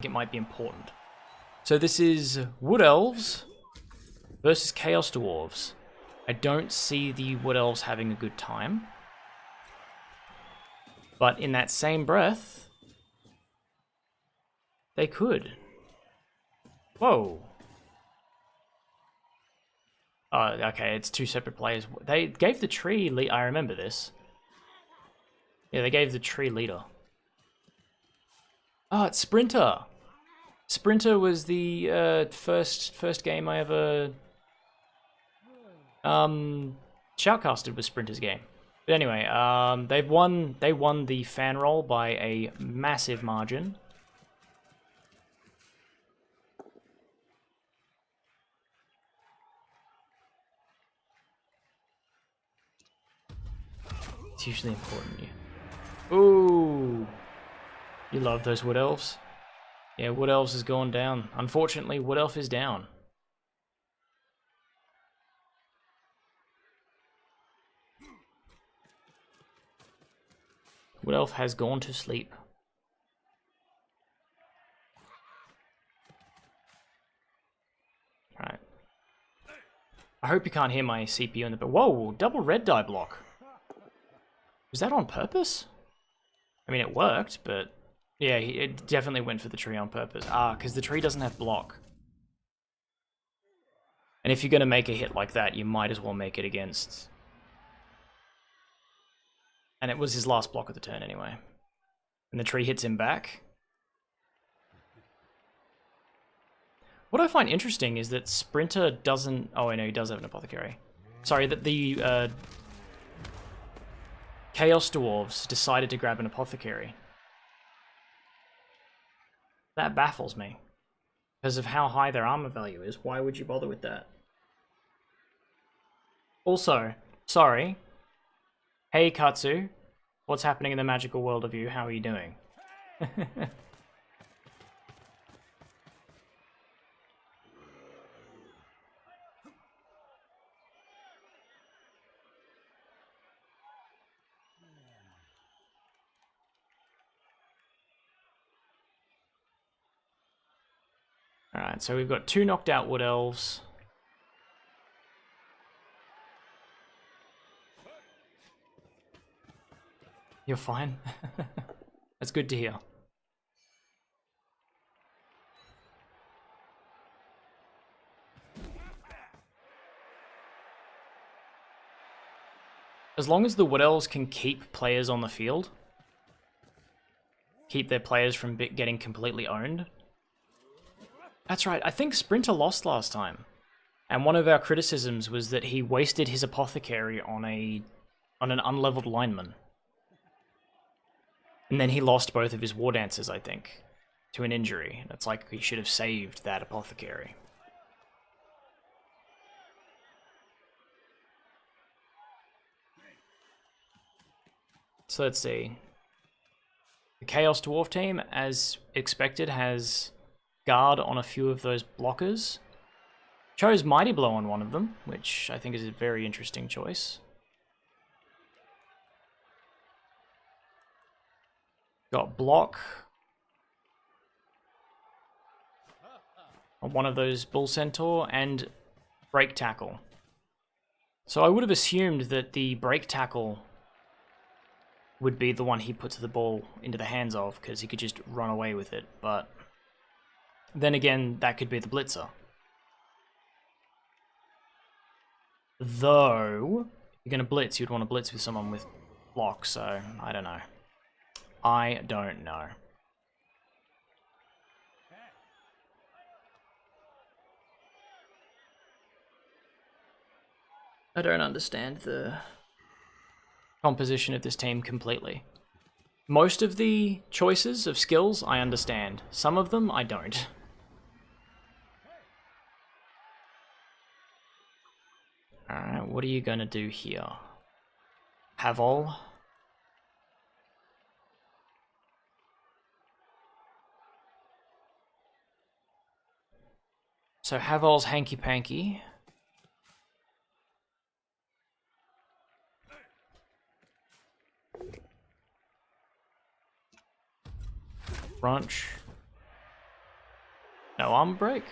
it might be important. So this is Wood Elves versus Chaos Dwarves. I don't see the Wood Elves having a good time. But in that same breath, they could. Whoa. Oh, okay, it's two separate players. They gave the tree lead. I remember this. Yeah, they gave the tree leader. Oh, it's Sprinter. Sprinter was the first game I ever shoutcasted was Sprinter's game. But anyway, they won the fan roll by a massive margin. It's usually important. Yeah. Ooh, you love those Wood Elves. Yeah, Wood Elves has gone down. Unfortunately, Wood Elf is down. Wood Elf has gone to sleep. Alright. I hope you can't hear my CPU in the... Whoa, double red die block. Was that on purpose? I mean, it worked, but... Yeah, it definitely went for the tree on purpose. Ah, because the tree doesn't have block. And if you're going to make a hit like that, you might as well make it against... And it was his last block of the turn anyway. And the tree hits him back. What I find interesting is that Sprinter doesn't... Oh, I know, he does have an Apothecary. Sorry, that the Chaos Dwarves decided to grab an Apothecary. That baffles me. Because of how high their armor value is, why would you bother with that? Also, sorry. Hey Katsu, what's happening in the magical world of you? How are you doing? Alright, so we've got two knocked out Wood Elves. You're fine. That's good to hear. As long as the Wood Elves can keep players on the field, keep their players from getting completely owned. That's right, I think Sprinter lost last time. And one of our criticisms was that he wasted his Apothecary on an unleveled lineman. And then he lost both of his War Dancers, I think, to an injury. And it's like he should have saved that Apothecary. So let's see. The Chaos Dwarf team, as expected, has guard on a few of those blockers. Chose Mighty Blow on one of them, which I think is a very interesting choice. Got block on one of those Bull Centaur and break tackle. So I would have assumed that the break tackle would be the one he puts the ball into the hands of, because he could just run away with it, but then again, that could be the blitzer. Though, if you're going to blitz, you'd want to blitz with someone with block, so I don't know. I don't know. I don't understand the composition of this team completely. Most of the choices of skills I understand. Some of them I don't. Alright, what are you gonna do here? Havol. So Havol's Hanky Panky. Brunch. No armor break.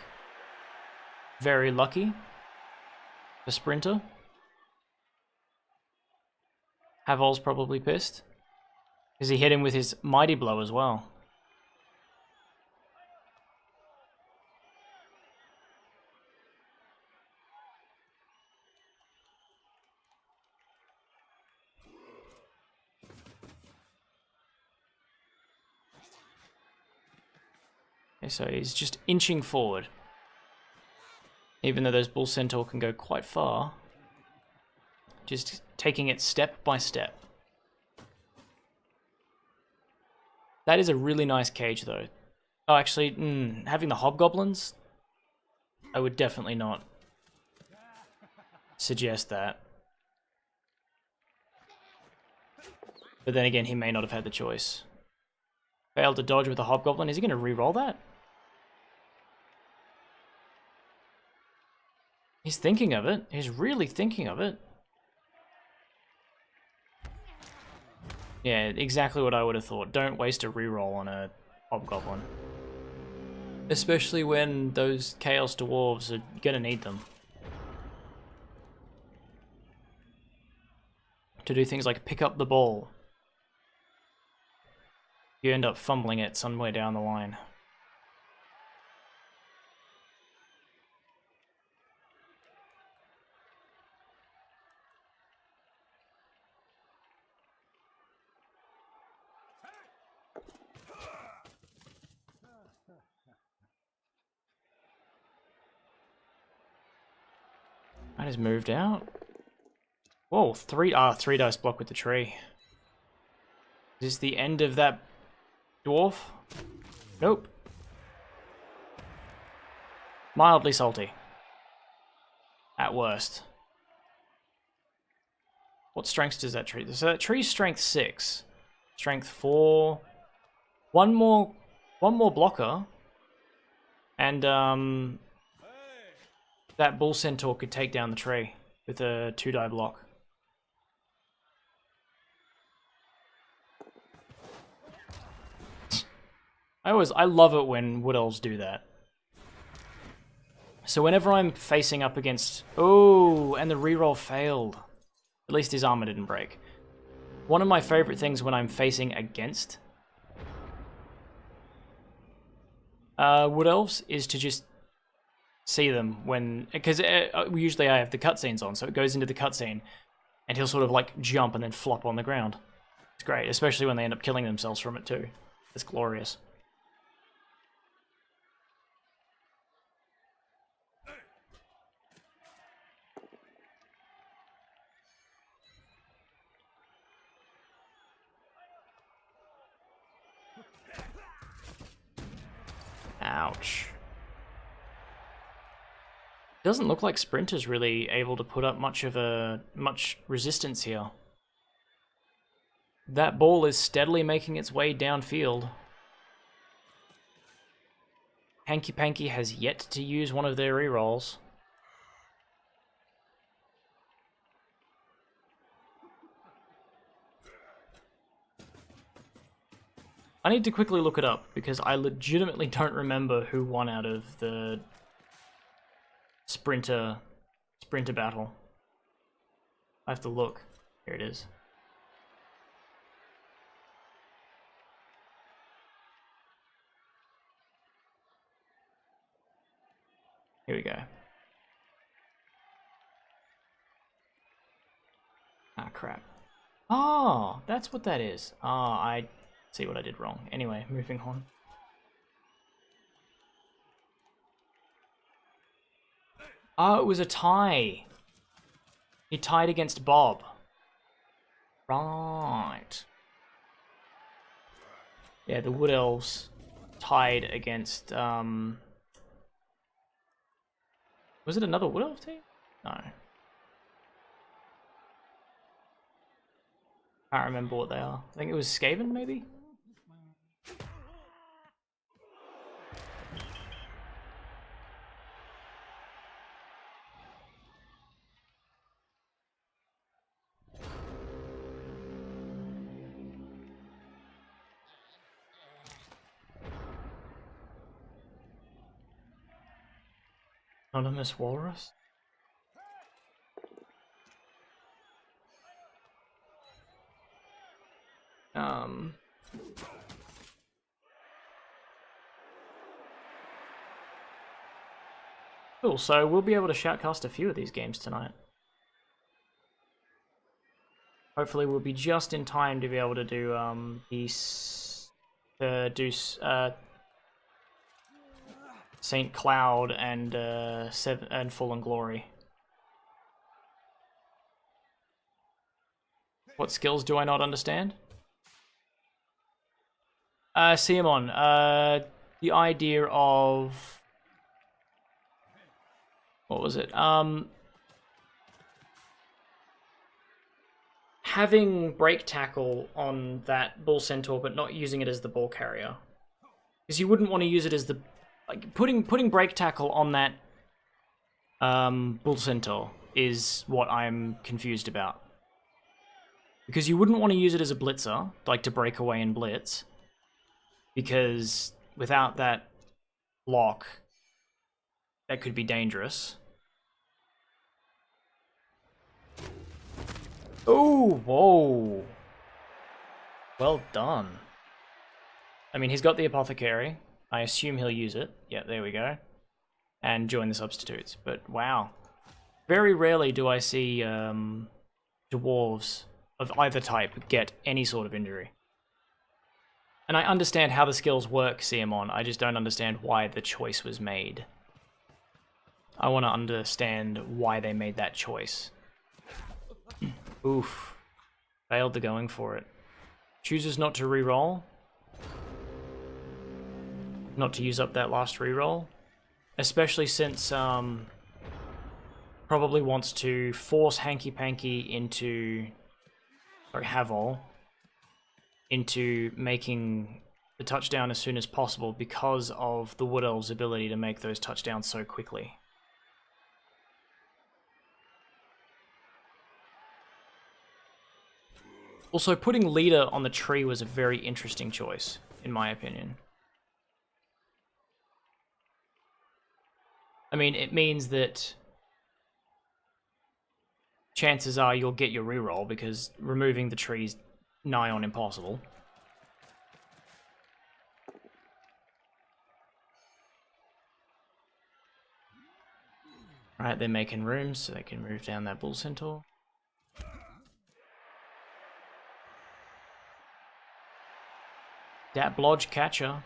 Very lucky. The sprinter. Havol's probably pissed. Because he hit him with his mighty blow as well. Okay, so he's just inching forward. Even though those Bull Centaur can go quite far. Just taking it step by step. That is a really nice cage, though. Oh, actually, having the hobgoblins, I would definitely not suggest that. But then again, he may not have had the choice. Failed to dodge with a hobgoblin. Is he going to re-roll that? He's thinking of it. He's really thinking of it. Yeah, exactly what I would have thought. Don't waste a reroll on a hobgoblin. Especially when those Chaos Dwarves are gonna need them. To do things like pick up the ball. You end up fumbling it somewhere down the line. That has moved out. Whoa, three dice block with the tree. Is this the end of that dwarf? Nope. Mildly salty. At worst. What strengths does that tree? So that tree's strength 6. Strength 4. One more blocker. And that Bull Centaur could take down the tree with a 2-die block. I love it when Wood Elves do that. So whenever I'm facing up against... Oh, and the reroll failed. At least his armor didn't break. One of my favorite things when I'm facing against Wood Elves is to just see them when... Because usually I have the cutscenes on, so it goes into the cutscene, and he'll sort of like jump and then flop on the ground. It's great, especially when they end up killing themselves from it too. It's glorious. Ouch. Doesn't look like Sprinter's really able to put up much resistance here. That ball is steadily making its way downfield. Hanky Panky has yet to use one of their rerolls. I need to quickly look it up, because I legitimately don't remember who won out of the Sprinter battle. I have to look. Here it is. Here we go. Ah, crap. Oh, that's what that is. Ah, I see what I did wrong. Anyway, moving on. Oh, it was a tie. He tied against Bob. Right. Yeah, the Wood Elves tied against, was it another Wood Elf team? No. Can't remember what they are. I think it was Skaven, maybe? Anonymous Walrus? Cool, so we'll be able to shoutcast a few of these games tonight. Hopefully we'll be just in time to be able to do Saint Cloud and Fallen Glory. What skills do I not understand? Simon, the idea of... What was it? Having break tackle on that bull centaur, but not using it as the ball carrier, because you wouldn't want to use it as the putting break tackle on that bull centaur is what I'm confused about. Because you wouldn't want to use it as a blitzer, like to break away and blitz, because without that block, that could be dangerous. Oh, whoa. Well done. I mean, he's got the apothecary. I assume he'll use it. Yeah, there we go. And join the substitutes. But wow. Very rarely do I see dwarves of either type get any sort of injury. And I understand how the skills work, Siamon. I just don't understand why the choice was made. I want to understand why they made that choice. Oof. Failed the going for it. Chooses not to reroll. Not to use up that last reroll. Especially since, probably wants to force Hanky Panky into... or Havol into making the touchdown as soon as possible because of the Wood Elves' ability to make those touchdowns so quickly. Also, putting leader on the tree was a very interesting choice, in my opinion. I mean, it means that chances are you'll get your reroll because removing the tree's nigh on impossible. Alright, they're making room so they can move down that bull centaur. That blodge catcher.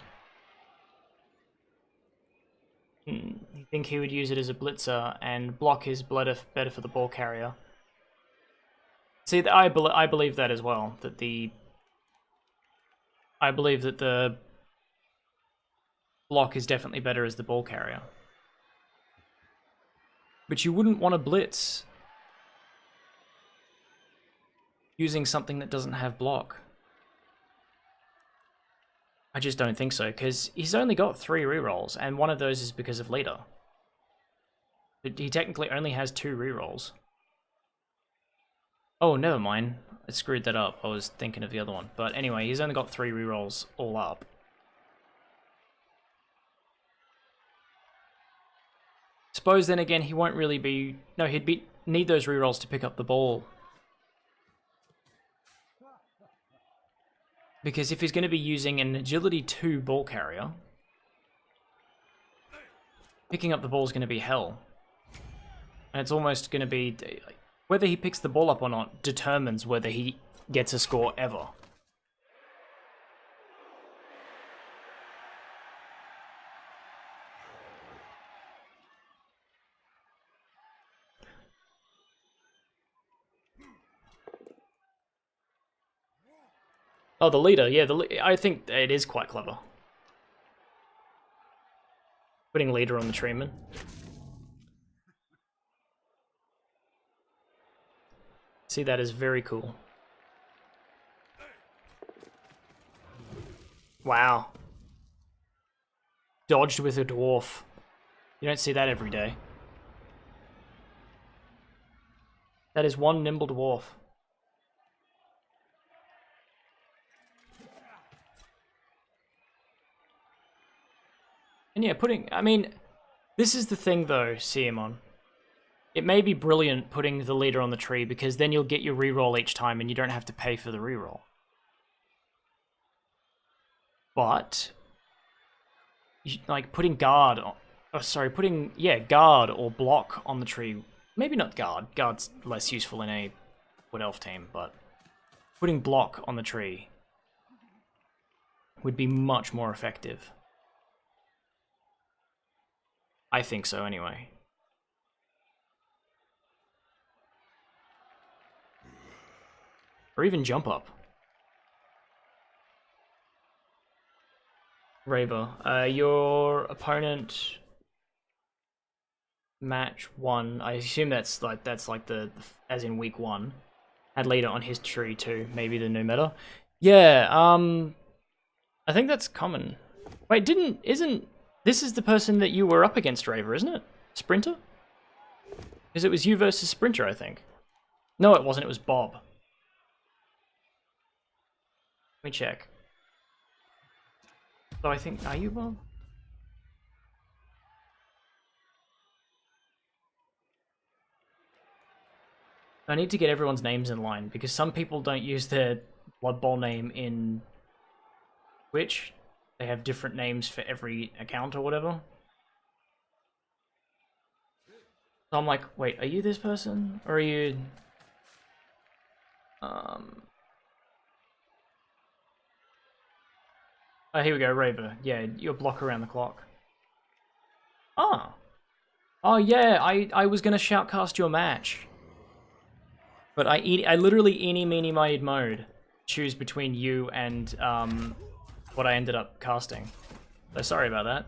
You think he would use it as a blitzer and block his better for the ball carrier. See, I believe that as well. I believe that the block is definitely better as the ball carrier. But you wouldn't want to blitz using something that doesn't have block. I just don't think so, because he's only got 3 rerolls, and one of those is because of leader. But he technically only has 2 rerolls. Oh, never mind. I screwed that up. I was thinking of the other one. But anyway, he's only got 3 rerolls all up. Suppose then again he won't really be... No, he'd need those rerolls to pick up the ball. Because if he's going to be using an agility 2 ball carrier, picking up the ball is going to be hell. And it's almost going to be... Whether he picks the ball up or not determines whether he gets a score ever. Oh, the leader. Yeah, I think it is quite clever. Putting leader on the treeman. See, that is very cool. Wow. Dodged with a dwarf. You don't see that every day. That is one nimble dwarf. And yeah, I mean, This is the thing though, Siemon. It may be brilliant putting the leader on the tree because then you'll get your reroll each time and you don't have to pay for the reroll. But like putting guard, guard or block on the tree. Maybe not guard. Guard's less useful in a Wood Elf team, but putting block on the tree would be much more effective. I think so, anyway. Or even jump up. Raver, your opponent match 1. I assume that's like the as in week 1. Had leader on his tree too. Maybe the new meta. Yeah. I think that's common. Wait, isn't this is the person that you were up against, Raver, isn't it? Sprinter? Because it was you versus Sprinter, I think. No, it wasn't. It was Bob. Let me check. So I think, are you Bob? I need to get everyone's names in line because some people don't use their Blood Bowl name in Twitch. They have different names for every account or whatever. So I'm like, wait, are you this person? Or are you... Oh, here we go, Raver. Yeah, you're block around the clock. Oh. Oh yeah, I was gonna shoutcast your match. But I literally eeny meeny miny mode choose between you and what I ended up casting. So sorry about that.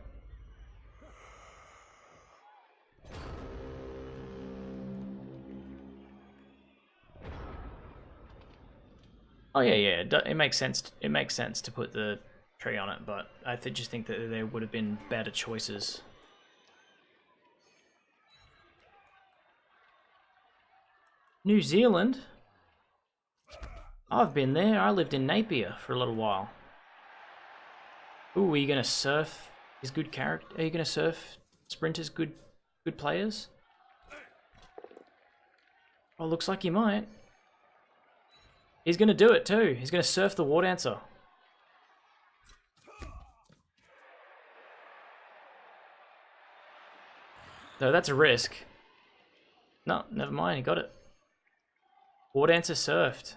Oh yeah, it makes sense. It makes sense to put the tree on it, but I just think that there would have been better choices. New Zealand? I've been there. I lived in Napier for a little while. Ooh, are you gonna surf his good character? Are you gonna surf Sprinter's good players? Oh, looks like you might. He's gonna do it too. He's gonna surf the War Dancer. So that's a risk. No, never mind. He got it. War Dancer surfed.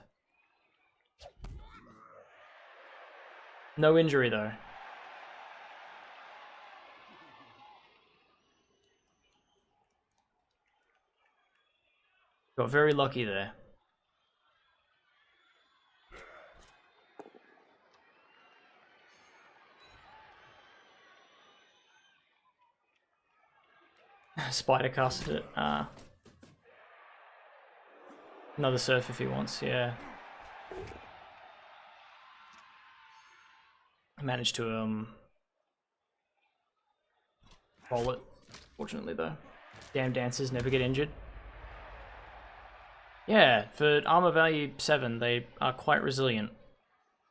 No injury though. Got very lucky there. Spider casted it. Another surf if he wants, yeah. Managed to roll it, fortunately though. Damn dancers never get injured. Yeah, for armor value 7, they are quite resilient.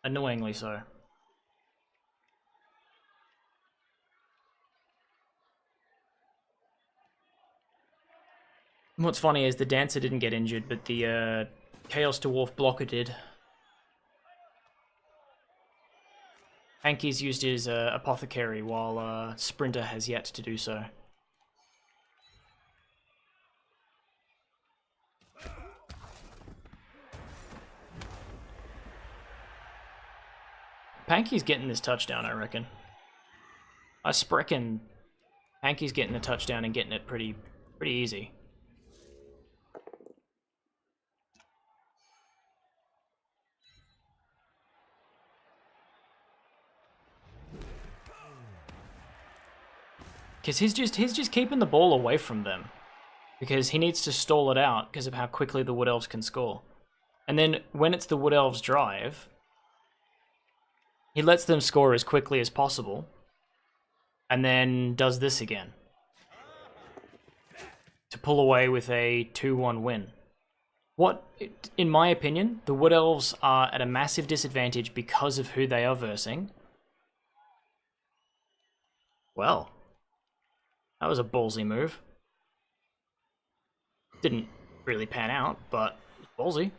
Annoyingly so. What's funny is the dancer didn't get injured, but the Chaos Dwarf blocker did. Hanky's used his apothecary, while Sprinter has yet to do so. Panky's getting this touchdown, I reckon. I sprechen Hanky's getting the touchdown and getting it pretty easy. Because he's just keeping the ball away from them. Because he needs to stall it out because of how quickly the Wood Elves can score. And then when it's the Wood Elves' drive, he lets them score as quickly as possible. And then does this again. To pull away with a 2-1 win. In my opinion, the Wood Elves are at a massive disadvantage because of who they are versing. Well. That was a ballsy move. Didn't really pan out, but ballsy.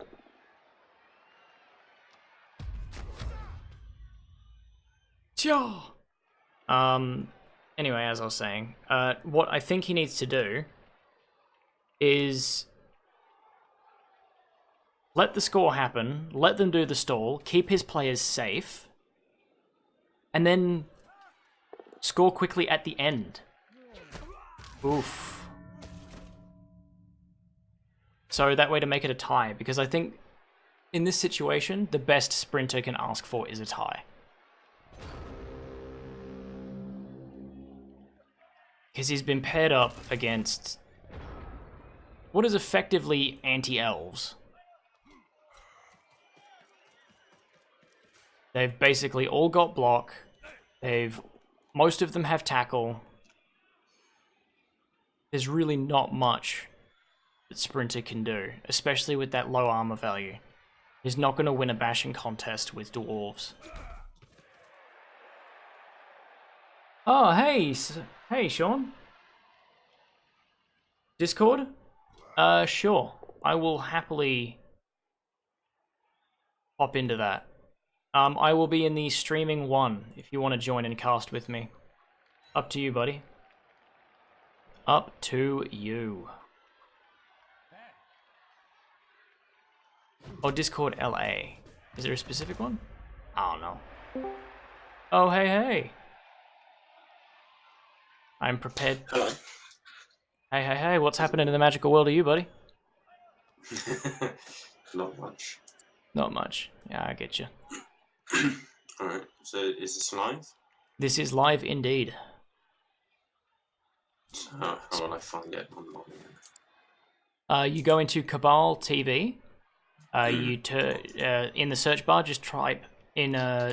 Anyway, as I was saying, what I think he needs to do is let the score happen, let them do the stall, keep his players safe, and then score quickly at the end. Oof. So that way to make it a tie, because I think in this situation, the best Sprinter can ask for is a tie. Because he's been paired up against what is effectively anti-Elves. They've basically all got block. Most of them have tackle. There's really not much that Sprinter can do, especially with that low armor value. He's not going to win a bashing contest with Dwarves. Oh, hey, Sean. Discord? Sure. I will happily hop into that. I will be in the streaming one if you want to join and cast with me. Up to you, buddy. Up to you. Oh, Discord LA. Is there a specific one? I don't know. Oh, hey. I'm prepared. Hello. Hey, what's happening in the magical world of you, buddy? Not much. Not much. Yeah, I get you. Alright, so is this live? This is live indeed. So how will I find it online? You go into Cabal TV. In the search bar, just type in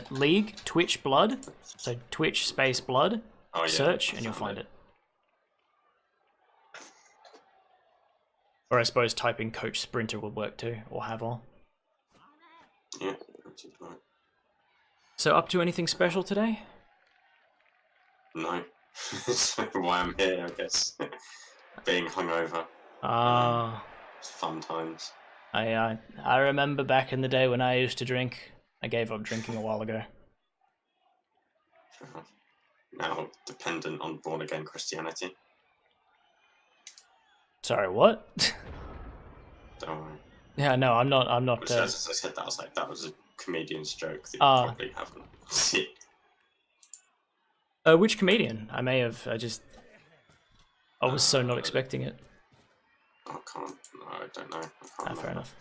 League Twitch Blood. So Twitch space Blood. Oh, yeah, search and you'll find it. Or I suppose typing Coach Sprinter would work too, or Havol. Yeah, that's right. So up to anything special today? No. That's why I'm here, I guess. Being hungover. It's fun times. I remember back in the day when I used to drink. I gave up drinking a while ago. Now dependent on born-again Christianity. Sorry, what? Don't worry. Yeah, no, I'm not. As I said that, I was like, that was a comedian's joke that you probably haven't seen. Which comedian? I may have. I was so not expecting it. I don't know. I can't Fair enough.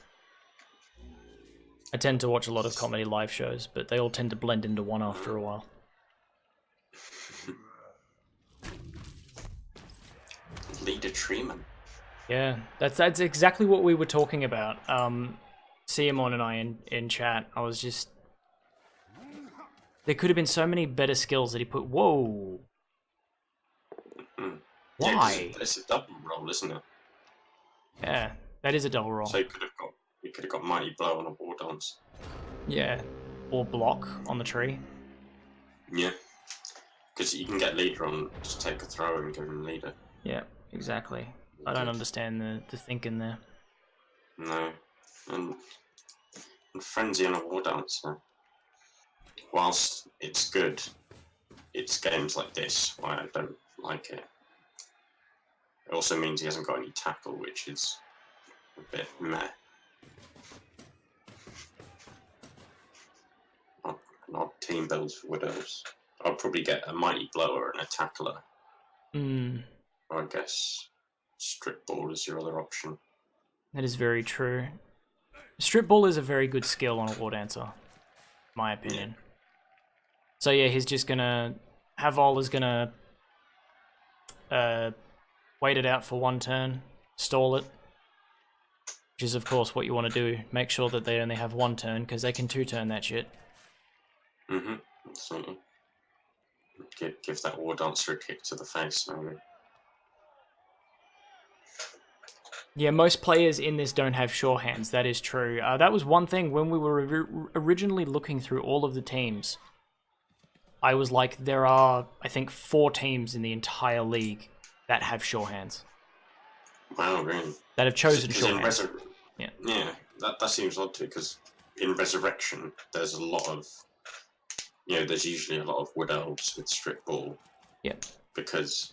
I tend to watch a lot of comedy live shows, but they all tend to blend into one after a while. Leader Treeman. Yeah, that's exactly what we were talking about. Siamon and I in chat, I was just... There could have been so many better skills that he put... Whoa! Mm-hmm. Why? Yeah, it's a double roll, isn't it? Yeah, that is a double roll. So you could have got Mighty Blow on a War Dance. Yeah, or block on the tree. Yeah, because you can get leader on, just take a throw and give him leader. Yeah, exactly. I don't understand the thinking there. No, and Frenzy on a War Dancer, whilst it's good, it's games like this why I don't like it. It also means he hasn't got any tackle, which is a bit meh. An odd team build for Widows. I'll probably get a Mighty Blower and a Tackler. Or I guess Strip Ball is your other option. That is very true. Strip Ball is a very good skill on a War Dancer, in my opinion. Yeah. So yeah, he's just gonna... Havol is gonna... wait it out for one turn, stall it. Which is of course what you want to do. Make sure that they only have one turn, because they can two-turn that shit. Mm-hmm. Absolutely. Give that War Dancer a kick to the face, maybe. Yeah, most players in this don't have sure hands, that is true. That was one thing when we were originally looking through all of the teams. I was like, there are, I think, 4 teams in the entire league that have sure hands. Wow, really? That have chosen 'Cause sure in hands. yeah, that seems odd too. Because in Resurrection, there's a lot of, there's usually a lot of Wood Elves with strict ball. Yeah. Because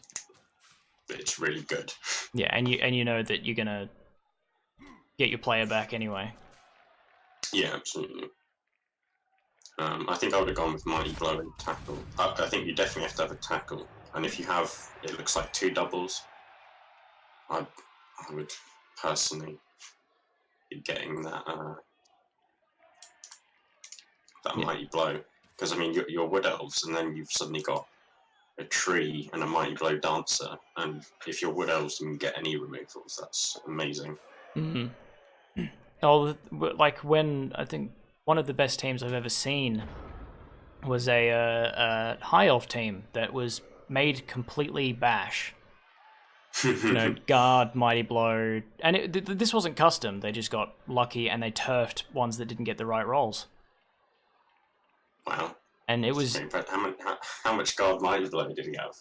it's really good. Yeah, and you know that you're gonna get your player back anyway. Yeah, absolutely. I think I would have gone with Mighty Blow and Tackle. I think you definitely have to have a Tackle, and if you have, it looks like 2 doubles. I would personally be getting that Mighty Blow, because I mean you're Wood Elves, and then you've suddenly got a tree and a Mighty Blow Dancer, and if you're Wood Elves and you get any removals, that's amazing. Mm-hmm. Oh, like when I think one of the best teams I've ever seen was a High Elf team that was made completely bash. Guard, Mighty Blow, and this wasn't custom. They just got lucky and they turfed ones that didn't get the right rolls. Wow. And it was how much Guard Mighty Blow did he have?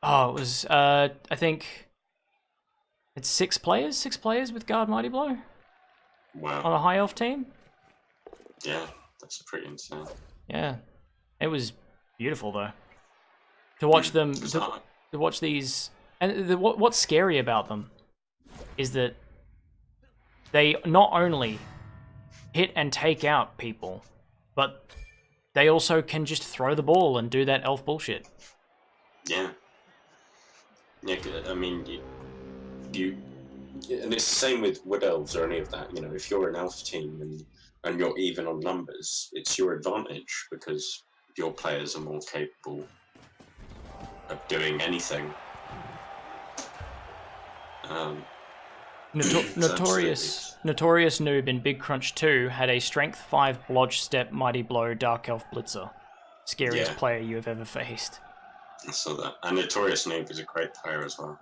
Oh, it was I think it's 6 players with Guard Mighty Blow. Wow. On a High Elf team. Yeah, that's pretty insane. Yeah, it was beautiful though. To watch them, to watch these, and what's scary about them is that they not only hit and take out people, but they also can just throw the ball and do that elf bullshit. Yeah. Yeah, I mean, you and it's the same with Wood Elves or any of that. If you're an elf team and you're even on numbers, it's your advantage because your players are more capable of doing anything. Notorious Noob in Big Crunch 2 had a Strength 5 Blodge Step Mighty Blow Dark Elf Blitzer. Scariest player you have ever faced. I saw that. And Notorious Noob is a great player as well.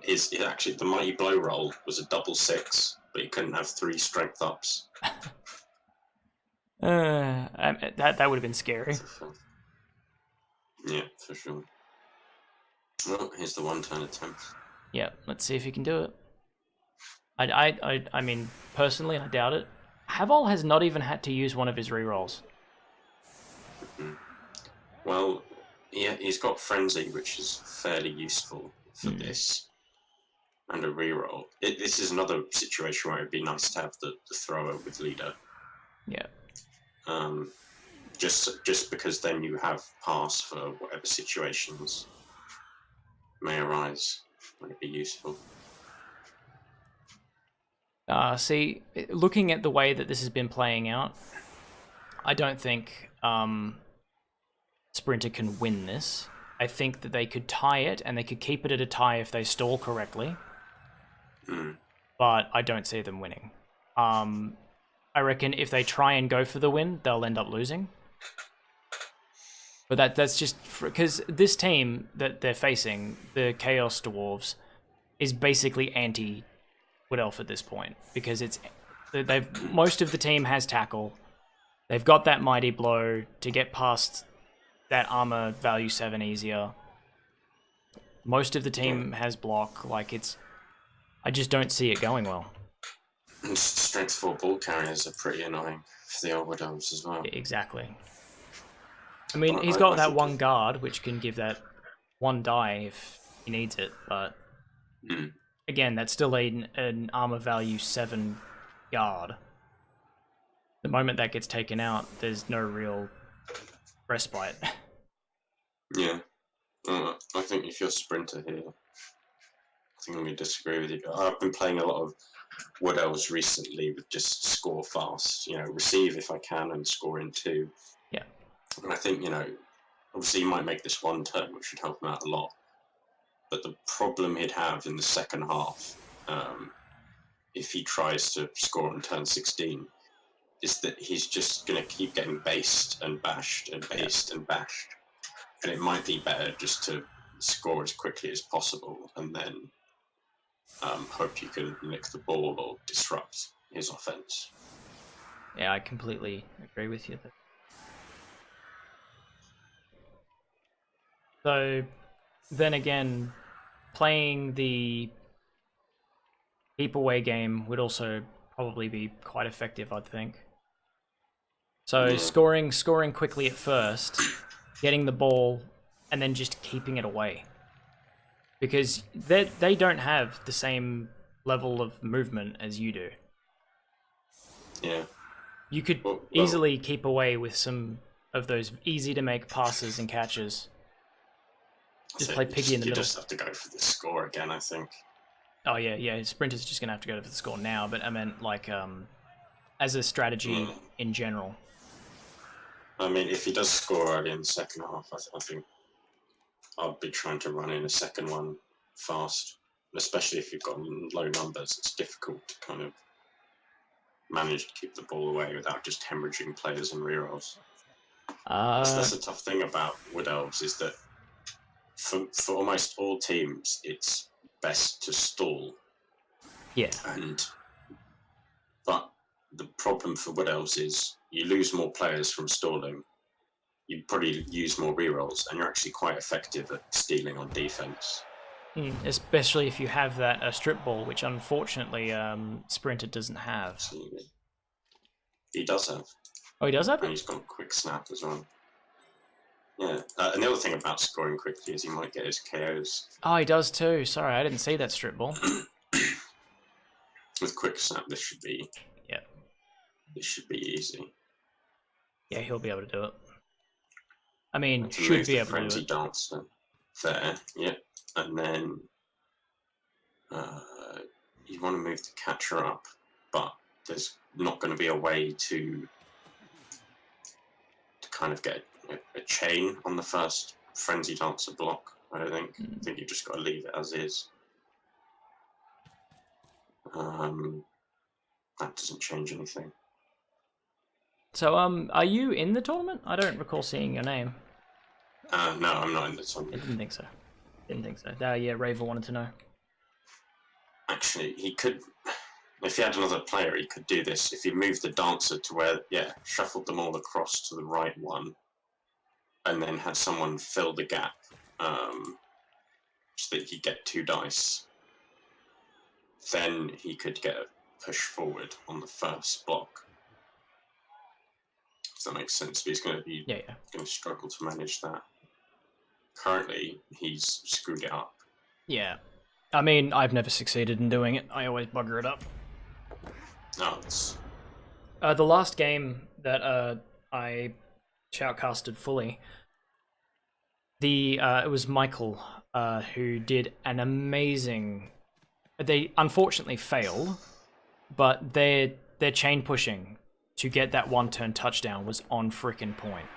His actually the Mighty Blow roll was a double 6, but he couldn't have 3 strength ups. That would have been scary. Yeah, for sure. Well, here's the 1-turn attempt. Yeah, let's see if he can do it. I mean, personally, I doubt it. Havol has not even had to use one of his rerolls. Mm-hmm. Well, yeah, he's got Frenzy, which is fairly useful for this, and a reroll. This is another situation where it'd be nice to have the thrower with leader. Yeah. Just because then you have pass for whatever situations may arise. Would it be useful? See, looking at the way that this has been playing out, I don't think Sprinter can win this. I think that they could tie it, and they could keep it at a tie if they stall correctly. But I don't see them winning. I reckon if they try and go for the win, they'll end up losing. But that's just because this team that they're facing, the Chaos Dwarves, is basically anti Wood Elf at this point, because most of the team has tackle. They've got that Mighty Blow to get past that armor value 7 easier. Most of the team has block. I just don't see it going well. And strength 4 ball carriers are pretty annoying for the old Wood Elves as well. Exactly. I mean, he's got that one guard, which can give that 1 die if he needs it, but again, that's still an armor value 7 guard. The moment that gets taken out, there's no real respite. Yeah. I think if you're Sprinter here, I think I'm going to disagree with you. I've been playing a lot of Wood Elves recently with just score fast, receive if I can and score in 2. Yeah. And I think, obviously he might make this 1 turn, which should help him out a lot. But the problem he'd have in the second half, if he tries to score on turn 16, is that he's just going to keep getting based and bashed and based and bashed. And it might be better just to score as quickly as possible and then hope you can nick the ball or disrupt his offense. Yeah, I completely agree with you. So, then again, playing the keep away game would also probably be quite effective, I'd think. So Yeah. scoring quickly at first, getting the ball, and then just keeping it away. Because they don't have the same level of movement as you do. Yeah. You could easily keep away with some of those easy to make passes and catches. Just play Piggy in the middle. You just have to go for the score again, I think. Oh yeah. Sprinter's just gonna have to go for the score now, but I meant like as a strategy in general. I mean, if he does score early in the second half, I think I'll be trying to run in a second one fast, especially if you've got low numbers. It's difficult to kind of manage to keep the ball away without just hemorrhaging players and rerolls. That's a tough thing about Wood Elves, is that for almost all teams, it's best to stall. Yeah. But the problem for Wood Elves is you lose more players from stalling. You probably use more rerolls, and you're actually quite effective at stealing on defense. Especially if you have that strip ball, which unfortunately Sprinter doesn't have. Absolutely. He does have. Oh, he does have it? And he's got quick snap as well. Yeah. And the other thing about scoring quickly is he might get his KOs. Oh, he does too. Sorry, I didn't see that strip ball. With quick snap, this should be. Yeah. This should be easy. Yeah, he'll be able to do it. I mean, should be able to do Frenzy it. Dancer there, yeah. And then you want to move the catcher up, but there's not going to be a way to kind of get a chain on the first Frenzy Dancer block, I don't think. I think you've just got to leave it as is. That doesn't change anything. So, are you in the tournament? I don't recall seeing your name. No, I'm not in the tournament. I didn't think so. Yeah, Raver wanted to know. Actually, he could, if he had another player, he could do this. If he moved the dancer to where, shuffled them all across to the right one, and then had someone fill the gap, so that he could get 2 dice, then he could get a push forward on the first block. Does that make sense? But he's going to be going to struggle to manage that. Currently, he's screwed it up. Yeah. I mean, I've never succeeded in doing it. I always bugger it up. No, it's... The last game that I shoutcasted fully, it was Michael who did an amazing... They unfortunately failed, but their chain pushing to get that one-turn touchdown was on frickin' point.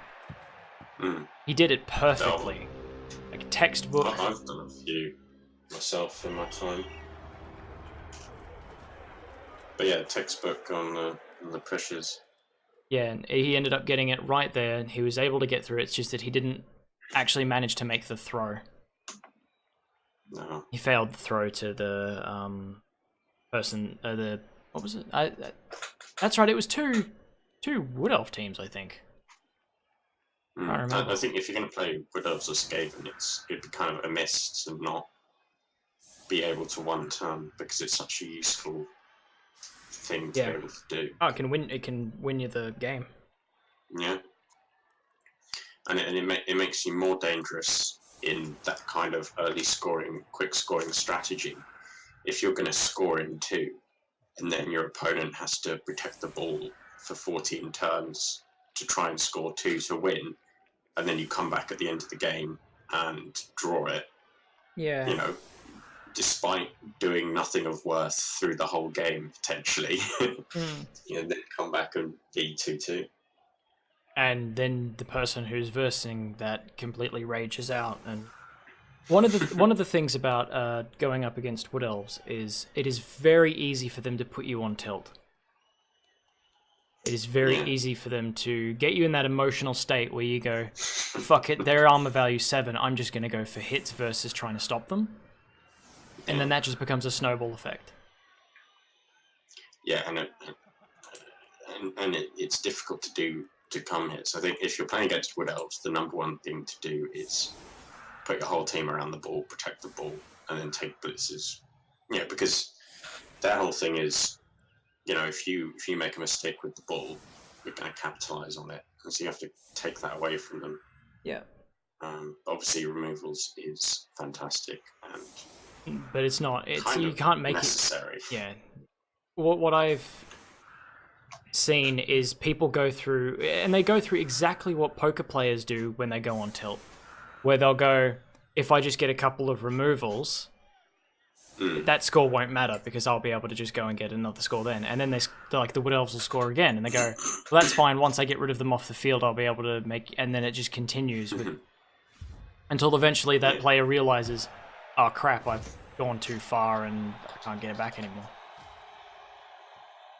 He did it perfectly. Like textbook. I've done a few myself in my time. But yeah, textbook on the pushes. Yeah, and he ended up getting it right there, and he was able to get through it. It's just that he didn't actually manage to make the throw. No. He failed the throw to the person. What was it? That's right. It was two Wood Elf teams, I think. I think if you're going to play Wood Elves or Skaven, it'd be kind of a miss to not be able to one turn, because it's such a useful thing to be able to do. Oh, it can win you the game. Yeah. And it makes you more dangerous in that kind of early scoring, quick scoring strategy. If you're going to score in 2, and then your opponent has to protect the ball for 14 turns to try and score 2 to win, and then you come back at the end of the game and draw it. Yeah. You know, despite doing nothing of worth through the whole game, potentially. You know, then come back and be 2-2. And then the person who's versing that completely rages out. And one of the things about going up against Wood Elves is it is very easy for them to put you on tilt. It is very easy for them to get you in that emotional state where you go, fuck it, their armor value 7, I'm just going to go for hits versus trying to stop them. And then that just becomes a snowball effect. Yeah, and it's difficult to come hits. I think if you're playing against Wood Elves, the number one thing to do is put your whole team around the ball, protect the ball, and then take blitzes. Yeah, because their whole thing is, if you make a mistake with the ball, you're going to capitalize on it, and so you have to take that away from them. Yeah. Obviously, removals is fantastic, but it's not. You can't make necessary. it. Yeah. What I've seen is people go through, and they go through exactly what poker players do when they go on tilt, where they'll go, if I just get a couple of removals, that score won't matter because I'll be able to just go and get another score then. And then they're like, the Wood Elves will score again, and they go, well, that's fine. Once I get rid of them off the field, I'll be able to make, and then it just continues until eventually that player realizes, oh crap, I've gone too far and I can't get it back anymore.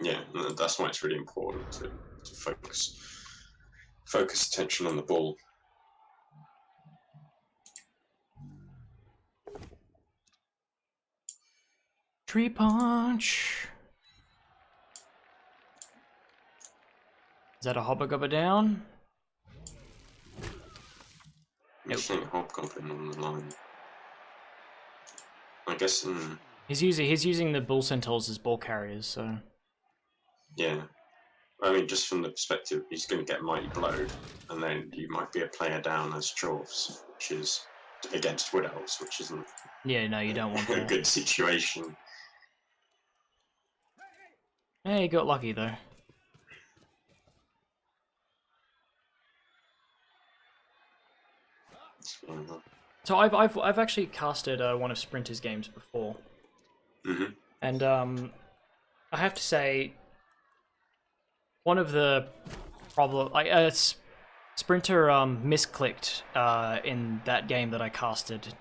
Yeah, that's why it's really important to focus attention on the ball. Tree punch. Is that a Hobgoblin down? I'm seeing a Hobgoblin on the line. I guess. He's using the Bull Centaurs as ball carriers, so. Yeah, I mean, just from the perspective, he's going to get mighty blowed, and then you might be a player down as Dwarfs, which is against Wood Elves, which isn't. Yeah, no, you don't want that. A good situation. Yeah, you got lucky though. So I've actually casted one of Sprinter's games before, and I have to say, one of the Sprinter misclicked in that game that I casted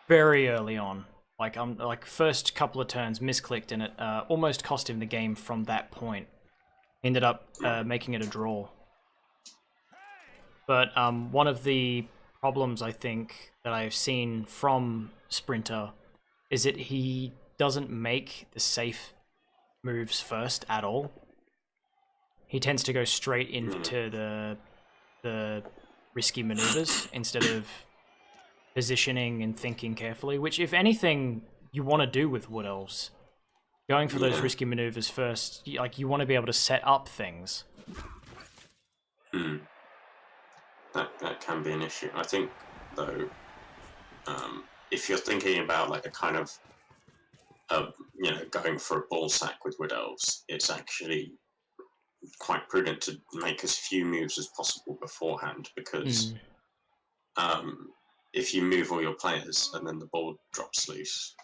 very early on. Like first couple of turns misclicked, and it almost cost him the game from that point. Ended up making it a draw. But one of the problems I think that I've seen from Sprinter is that he doesn't make the safe moves first at all. He tends to go straight into the risky maneuvers instead of positioning and thinking carefully, which, if anything, you want to do with Wood Elves. Going for those risky maneuvers first, you want to be able to set up things. That can be an issue. I think, though, if you're thinking about like a kind of, going for a ball sack with Wood Elves, it's actually quite prudent to make as few moves as possible beforehand, because if you move all your players and then the ball drops loose,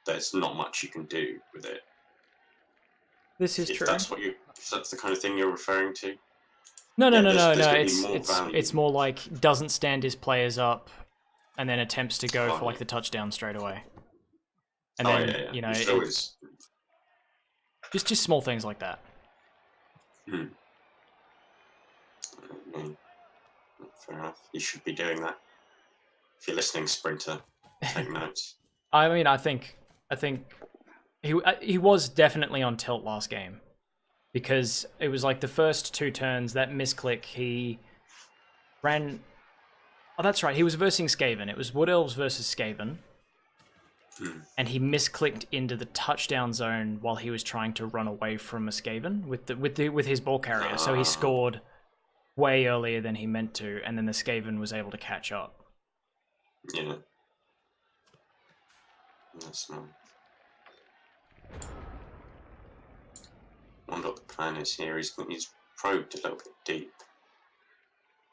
there's not much you can do with it. This is true. If that's the kind of thing you're referring to. No. It's more like doesn't stand his players up, and then attempts to go for like the touchdown straight away. And then just small things like that. Fair enough. You should be doing that. If you're listening, Sprinter, take notes. I mean, I think he was definitely on tilt last game, because it was like the first two turns, that misclick, he ran. Oh, that's right. He was versing Skaven. It was Wood Elves versus Skaven, and he misclicked into the touchdown zone while he was trying to run away from a Skaven with his ball carrier. So he scored way earlier than he meant to, and then the Skaven was able to catch up. Yeah. That's not. I wonder what the plan is here. He's probed a little bit deep.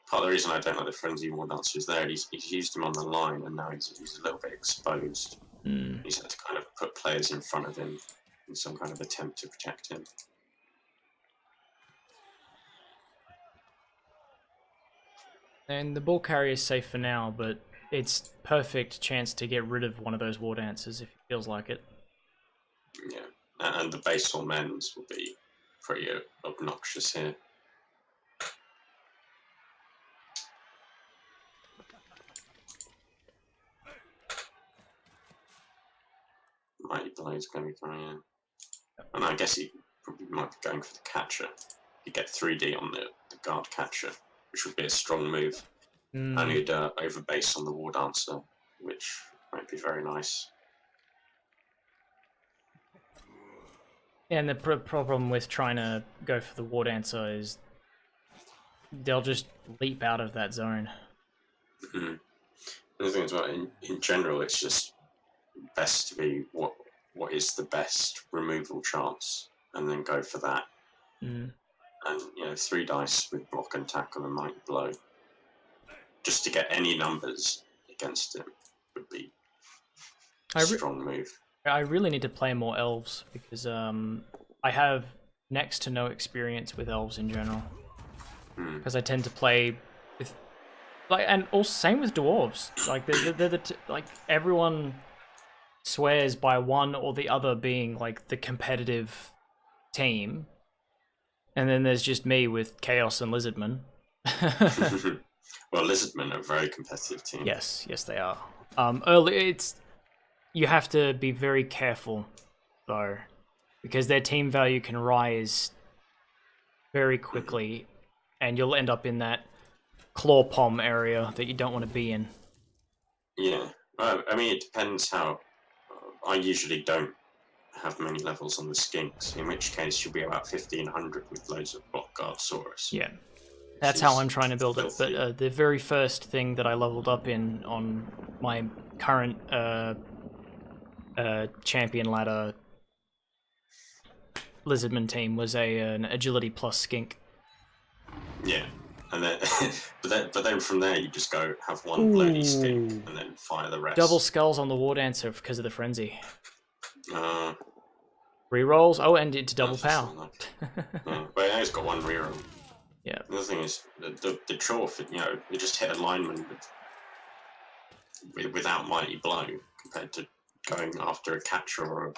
Part of the reason I don't like the Frenzy War Dancer is there. He's used him on the line, and now he's a little bit exposed. He's had to kind of put players in front of him in some kind of attempt to protect him. And the ball carrier is safe for now, but it's perfect chance to get rid of one of those War Dancers if he feels like it. Yeah, and the baseball men's will be pretty obnoxious here. Mighty Blow's going to be coming in. And I guess he probably might be going for the catcher. You get 3D on the guard catcher, which would be a strong move. And he'd overbase on the War Dancer, which might be very nice. And the problem with trying to go for the War Dancer is they'll just leap out of that zone. Mm. The thing is, well, in general, it's just best to be what is the best removal chance, and then go for that. Mm. And 3 dice with block and tackle and might blow, just to get any numbers against him, would be a strong move. I really need to play more elves because I have next to no experience with elves in general. Because I tend to play with, like, and also same with dwarves. Like they're like everyone swears by one or the other being like the competitive team, and then there's just me with chaos and lizardmen. Well, lizardmen are a very competitive team. Yes, they are. Early, you have to be very careful though, because their team value can rise very quickly, and you'll end up in that claw pom area that you don't want to be in. Yeah, I mean, it depends how. I usually don't have many levels on the skinks, in which case you'll be about 1500 with loads of block guard saurus. Yeah, that's how I'm trying to build it. But the very first thing that I leveled up in on my current champion ladder lizardman team was an agility plus skink. Yeah, and then but then from there you just go have one bloody skink and then fire the rest. Double skulls on the War Dancer because of the frenzy. Uh, Rerolls. Oh, and into double power. Yeah, but it has got one reroll. Yeah. The other thing is the Dwarf. It just hit a lineman without mighty blow compared to going after a catcher or a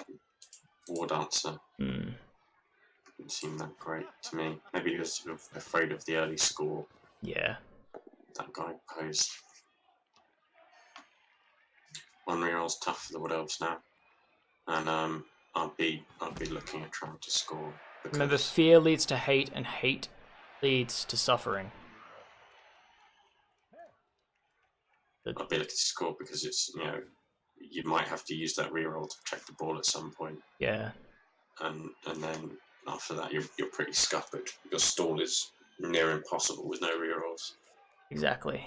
War Dancer. Didn't seem that great to me. Maybe he was sort of afraid of the early score. Yeah. That guy posed. One reroll's tough for the Wood Elves now, and I'd be looking at trying to score. Remember, fear leads to hate, and hate leads to suffering. I'd be looking to score because it's you might have to use that reroll to protect the ball at some point. Yeah. And then after that, you're pretty scuppered. Your stall is near impossible with no rerolls. Exactly.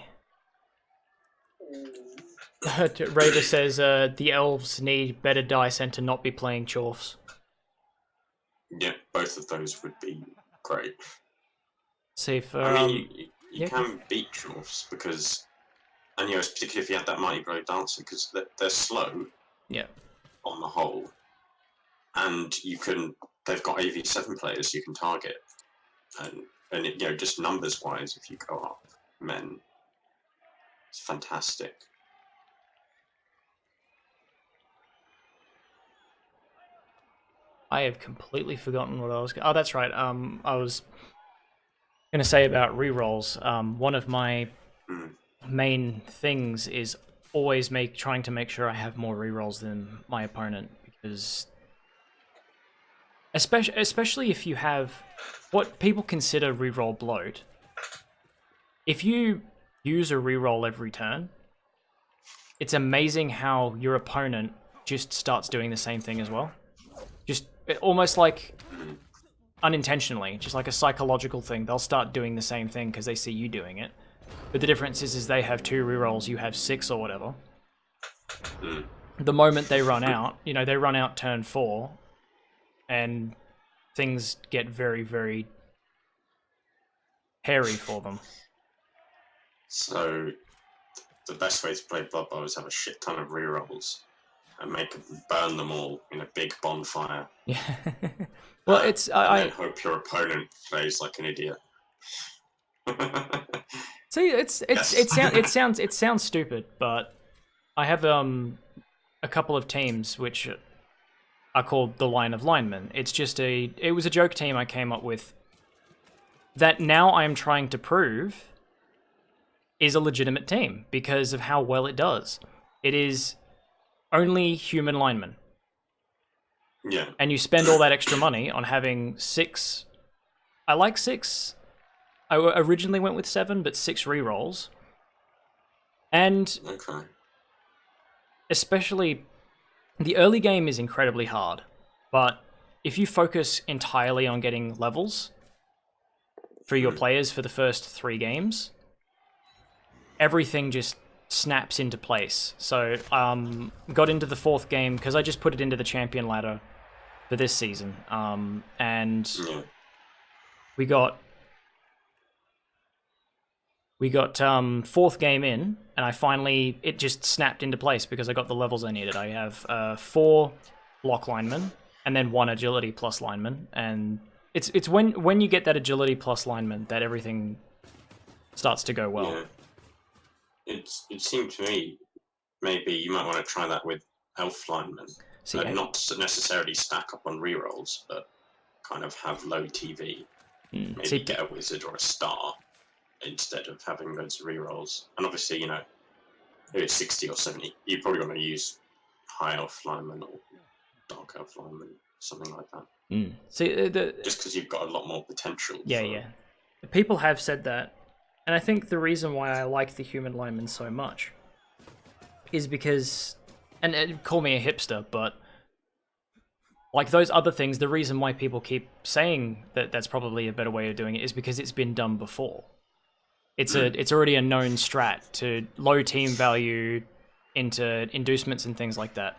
Raider says the elves need better dice and to not be playing chorfs. Yeah, both of those would be great. See if I mean, you can beat chorfs because, and particularly if you had that mighty blow dancer, because they're slow. Yeah. On the whole, and they've got AV7 players you can target, and just numbers wise, if you go up men, it's fantastic. I have completely forgotten what I was. Oh, that's right. I was gonna say about rerolls. One of my main things is always trying to make sure I have more rerolls than my opponent, because especially if you have what people consider reroll bloat. If you use a reroll every turn, it's amazing how your opponent just starts doing the same thing as well. Just almost like unintentionally, just like a psychological thing. They'll start doing the same thing because they see you doing it. But the difference is they have 2 rerolls, you have 6 or whatever. The moment they run out, they run out turn 4, and things get very, very hairy for them. So the best way to play Blood Bowl is have a shit ton of rerolls and burn them all in a big bonfire. Yeah. Well, and then hope your opponent plays like an idiot. See, it sounds stupid, but I have a couple of teams which are called the Line of Linemen. It was a joke team I came up with that now I am trying to prove is a legitimate team because of how well it does. It is only human linemen. Yeah. And you spend all that extra money on having 6. I like 6. I originally went with 7, but 6 rerolls. And especially the early game is incredibly hard, but if you focus entirely on getting levels for your players for the first 3 games, everything just snaps into place. So, got into the 4th game because I just put it into the champion ladder for this season, and we got 4th game in, and it just snapped into place because I got the levels I needed. I have 4 block linemen and then 1 agility plus lineman, and it's when you get that agility plus lineman that everything starts to go well. Yeah. It seemed to me maybe you might want to try that with elf linemen. Not necessarily stack up on rerolls, but kind of have low TV. Maybe get a wizard or a star instead of having loads of rerolls. And obviously, if it's 60 or 70, you probably want to use high elf lineman or dark elf lineman, something like that. See, just because you've got a lot more potential. Yeah. People have said that, and I think the reason why I like the human lineman so much is because, and call me a hipster, but like those other things, the reason why people keep saying that that's probably a better way of doing it is because it's been done before. It's already a known strat to low team value into inducements and things like that.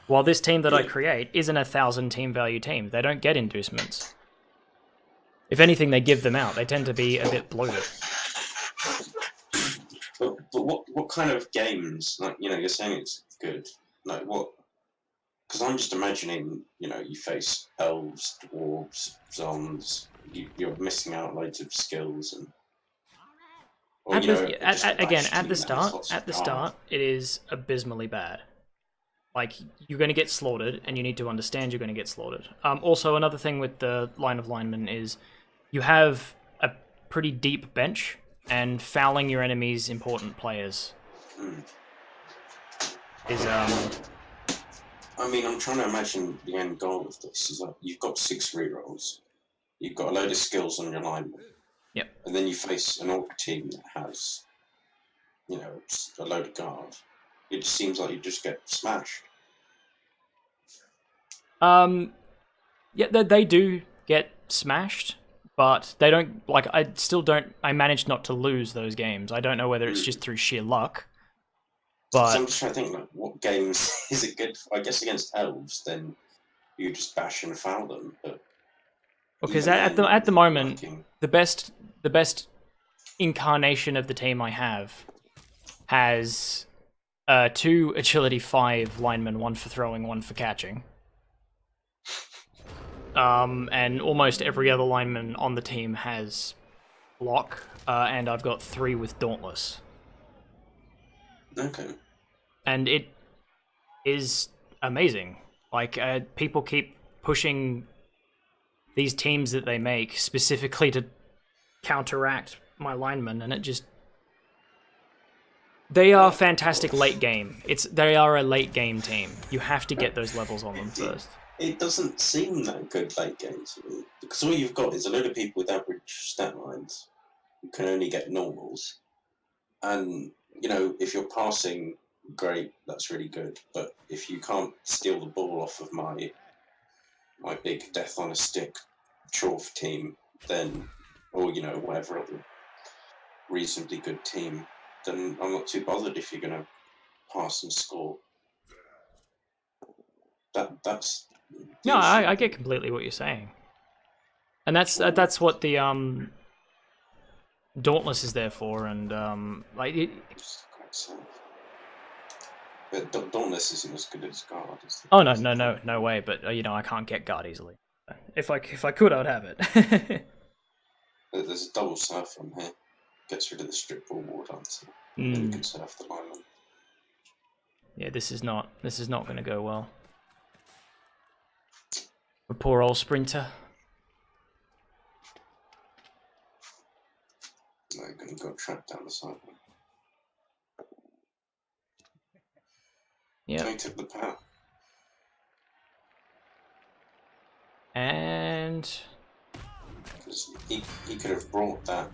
While this team that I create isn't a 1,000 team value team. They don't get inducements. If anything, they give them out. They tend to be a bit bloated. But what kind of games, like, you're saying it's good, like what? Because I'm just imagining, you face elves, dwarves, zombies, you're missing out loads of skills and. Or, at the start, it is abysmally bad. Like, you're going to get slaughtered, and you need to understand you're going to get slaughtered. Also, another thing with the line of linemen is you have a pretty deep bench, and fouling your enemy's important players is I mean, I'm trying to imagine the end goal of this. Is like you've got 6 rerolls, you've got a load of skills on your lineman. Yep. And then you face an orc team that has, a load of guard. It just seems like you just get smashed. Yeah, they do get smashed, but they don't, like, I managed not to lose those games. I don't know whether it's just through sheer luck, but... So I'm just trying to think, like, what games is it good for? I guess against elves, then you just bash and foul them, but... Because at the moment, the best incarnation of the team I have has 2 agility 5 linemen, 1 for throwing, 1 for catching. And almost every other lineman on the team has block, and I've got 3 with dauntless. Okay. And it is amazing. Like, people keep pushing these teams that they make specifically to counteract my linemen, and it just... They are fantastic late game. They are a late game team. You have to get those levels on them first. It doesn't seem that good late game to me, because all you've got is a load of people with average stat lines who can only get normals. And, if you're passing, great, that's really good. But if you can't steal the ball off of my big death on a stick Dwarf team, then, or whatever other reasonably good team, then I'm not too bothered if you're going to pass and score. That's no, I get completely what you're saying, and that's what the Dauntless is there for, and But Dauntless isn't as good as Guard. Oh no way! But I can't get Guard easily. If I could, I'd have it. There's a double surf on here. Gets rid of the strip ball war dancer. Then you can surf the lineman. Yeah, this is not going to go well. A poor old sprinter. They're going to go trap down the side. Yeah. They took the power. And he could have brought that